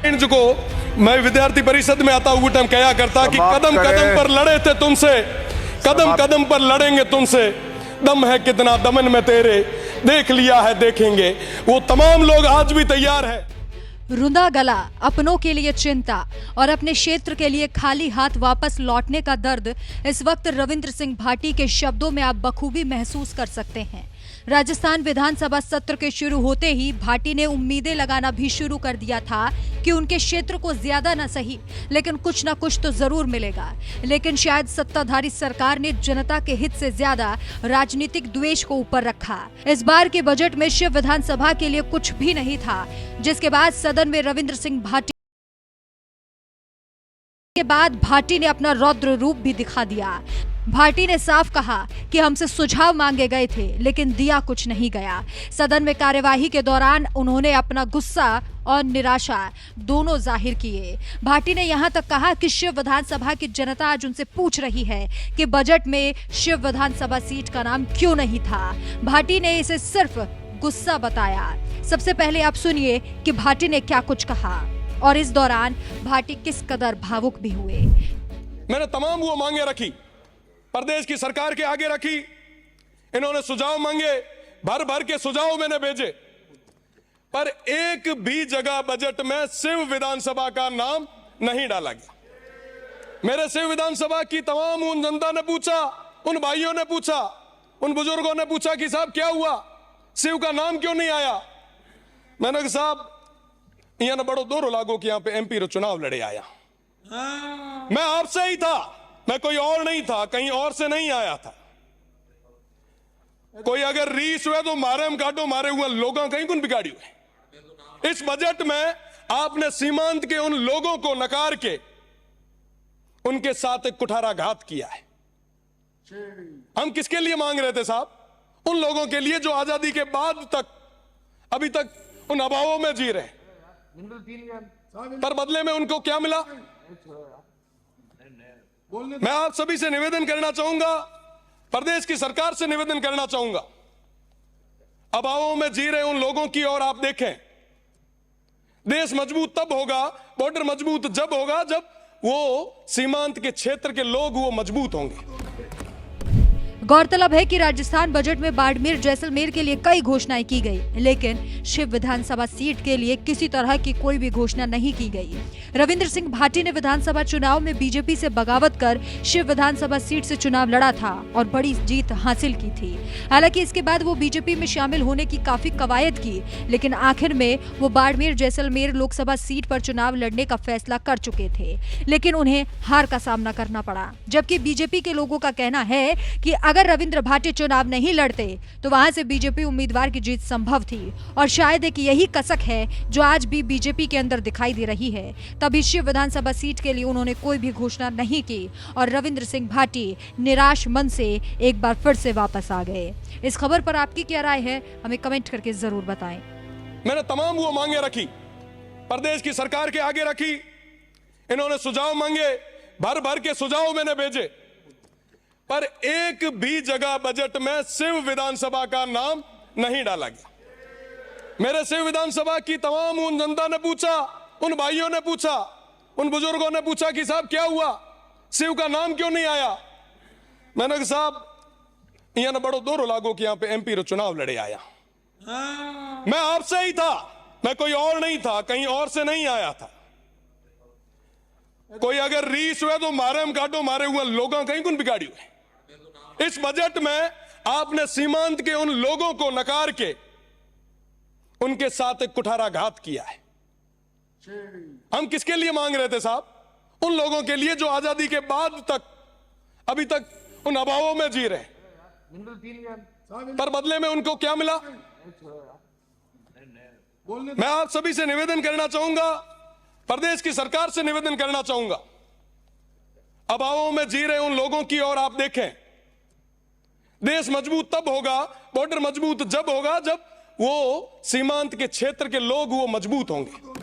को मैं विद्यार्थी परिषद में आता हुआ टाइम कहा करता कि कदम कदम पर लड़े थे तुमसे, कदम कदम पर लड़ेंगे तुमसे, दम है कितना दमन में तेरे, देख लिया है देखेंगे। वो तमाम लोग आज भी तैयार है। रुंधा गला, अपनों के लिए चिंता और अपने क्षेत्र के लिए खाली हाथ वापस लौटने का दर्द इस वक्त रविंद्र सिंह भाटी के शब्दों में आप बखूबी महसूस कर सकते हैं। राजस्थान विधानसभा सत्र के शुरू होते ही भाटी ने उम्मीदें लगाना भी शुरू कर दिया था कि उनके क्षेत्र को ज्यादा न सही लेकिन कुछ ना कुछ तो जरूर मिलेगा। लेकिन शायद सत्ताधारी सरकार ने जनता के हित से ज्यादा राजनीतिक द्वेष को ऊपर रखा। इस बार के बजट में शिव विधानसभा के लिए कुछ भी नहीं था, जिसके बाद सदन में रविंद्र सिंह भाटी के बाद भाटी ने अपना रौद्र रूप भी दिखा दिया। भाटी ने साफ कहा कि हमसे सुझाव मांगे गए थे लेकिन दिया कुछ नहीं गया। सदन में कार्यवाही के दौरान उन्होंने अपना गुस्सा और निराशा दोनों जाहिर किए। भाटी ने यहां तक कहा कि शिव विधानसभा की जनता आज उनसे पूछ रही है कि बजट में शिव विधानसभा सीट का नाम क्यों नहीं था। भाटी ने इसे सिर्फ गुस्सा बताया। सबसे पहले आप सुनिए कि भाटी ने क्या कुछ कहा और इस दौरान भाटी किस कदर भावुक भी हुए। मैंने तमाम वो मांगे रखी, प्रदेश की सरकार के आगे रखी। इन्होंने सुझाव मांगे, भर भर के सुझाव मैंने भेजे, पर एक भी जगह बजट में शिव विधानसभा का नाम नहीं डाला गया। मेरे शिव विधानसभा की तमाम उन जनता ने पूछा, उन भाइयों ने पूछा, उन बुजुर्गों ने पूछा कि साहब क्या हुआ, शिव का नाम क्यों नहीं आया। मैंने कहा साहब यहाँ बड़ो दौर लागो कि यहाँ पे एमपी रो चुनाव लड़े आया। मैं आपसे ही था, मैं कोई और नहीं था, कहीं और से नहीं आया था। कोई अगर रीस हुए तो मारे हम काटो, मारे हुए लोगों कहीं कुन बिगाड़ी हुए। इस बजट में आपने सीमांत के उन लोगों को नकार के उनके साथ एक कुठाराघात किया है। हम किसके लिए मांग रहे थे साहब? उन लोगों के लिए जो आजादी के बाद तक अभी तक उन अभावों में जी रहे, पर बदले में उनको क्या मिला? मैं आप सभी से निवेदन करना चाहूंगा, प्रदेश की सरकार से निवेदन करना चाहूंगा, अभावों में जी रहे उन लोगों की ओर आप देखें। देश मजबूत तब होगा, बॉर्डर मजबूत जब होगा जब वो सीमांत के क्षेत्र के लोग वो मजबूत होंगे। गौरतलब है कि राजस्थान बजट में बाड़मेर जैसलमेर के लिए कई घोषणाएं की गई, लेकिन शिव विधानसभा सीट के लिए किसी तरह की कोई भी घोषणा नहीं की गई। रविंद्र सिंह भाटी ने विधानसभा चुनाव में बीजेपी से बगावत कर शिव विधानसभा सीट से चुनाव लड़ा था और बड़ी जीत हासिल की थी। हालांकि इसके बाद वो बीजेपी में शामिल होने की काफी कवायद की, लेकिन आखिर में वो बाड़मेर जैसलमेर लोकसभा सीट पर चुनाव लड़ने का फैसला कर चुके थे, लेकिन उन्हें हार का सामना करना पड़ा। जबकि बीजेपी के लोगों का कहना है कि अगर रविंद्र भाटी चुनाव नहीं लड़ते तो वहां से बीजेपी उम्मीदवार की जीत संभव थी और शायद एक यही कसक है जो आज भी बीजेपी के अंदर दिखाई दे रही है। तभी शिव विधानसभा सीट के लिए उन्होंने कोई भी घोषणा नहीं की और रविंद्र सिंह भाटी निराश मन से एक बार फिर से वापस आ गए। इस खबर पर आपकी क्या राय है, हमें कमेंट करके जरूर बताएं। मैंने तमाम वो मांगे रखी, प्रदेश की सरकार के आगे रखी। इन्होंने सुझाव मांगे, भर भर के सुझाव मैंने भेजे, पर एक भी जगह बजट में शिव विधानसभा का नाम नहीं डाला गया। मेरे शिव विधानसभा की तमाम उन जनता ने पूछा, उन भाइयों ने पूछा, उन बुजुर्गों ने पूछा कि साहब क्या हुआ, शिव का नाम क्यों नहीं आया। मैंने कहा साहब यहाँ बड़ो दौर लागो कि यहाँ पे एमपी रो चुनाव लड़े आया। मैं आपसे ही था, मैं कोई और नहीं था, कहीं और से नहीं आया था। कोई अगर रीस हुए तो मारे हम काटो, मारे हुए लोगों कहीं कुन बिगाड़ी हुए। इस बजट में आपने सीमांत के उन लोगों को नकार के उनके साथ एक कुठाराघात किया है। हम किसके लिए मांग रहे थे साहब? उन लोगों के लिए जो आजादी के बाद तक अभी तक उन अभावों में जी रहे, पर बदले में उनको क्या मिला? मैं आप सभी से निवेदन करना चाहूंगा, प्रदेश की सरकार से निवेदन करना चाहूंगा, अभावों में जी रहे उन लोगों की ओर आप देखें। देश मजबूत तब होगा, बॉर्डर मजबूत जब होगा जब वो सीमांत के क्षेत्र के लोग वो मजबूत होंगे।